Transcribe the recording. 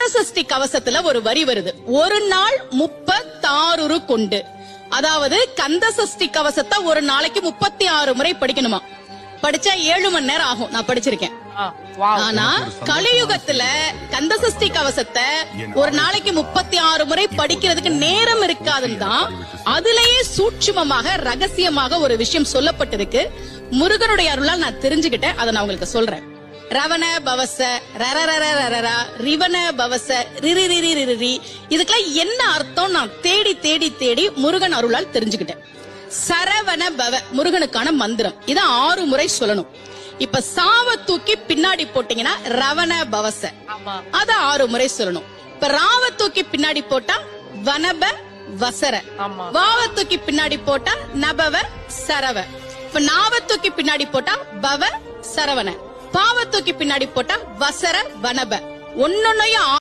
கந்தசஷ்டி கவசத்துல ஒரு வரி வருது, ஒரு நாள் 36 கொண்டு. அதாவது கந்தசஷ்டி கவசத்தை ஒரு நாளைக்கு 36 முறை படிக்கணுமா. படிச்சா 7 மணி நேரம் ஆகும். நான் படிச்சிருக்கேன். ஆனா கலியுகத்துல கந்தசஷ்டி கவசத்தை ஒரு நாளைக்கு 36 முறை படிக்கிறதுக்கு நேரம் இருக்காதுன்னு தான் அதுலயே சூட்சுமமாக ரகசியமாக ஒரு விஷயம் சொல்லப்பட்டிருக்கு. முருகனுடைய அருளால் நான் தெரிஞ்சுக்கிட்டேன். அதை நான் உங்களுக்கு சொல்றேன். ரவண பவச ரரரரரரரா ரிவன பவச ரிரிரிரிரிரி, இதுக்கெல்லாம் என்ன அர்த்தம் நான் தேடி தேடி தேடி முருகன் அருளால் தெரிஞ்சுக்கிட்டேன். சரவண பவ முருகனுக்கான மந்திரம். இத 6 முறை சொல்லணும். இப்ப சாவ தூக்கி பின்னாடி போட்டீங்கன்னா ரவண பவச, அத 6 முறை சொல்லணும். இப்ப ராவ தூக்கி பின்னாடி போட்டா வனப வசர, வாவ தூக்கி பின்னாடி போட்டா நபவ சரவ, இப்ப நாவ தூக்கி பின்னாடி போட்டா பவ சரவண, பாவ தூக்கி பின்னாடி போட்டா வசர வனப. ஒன்னொன்னையும்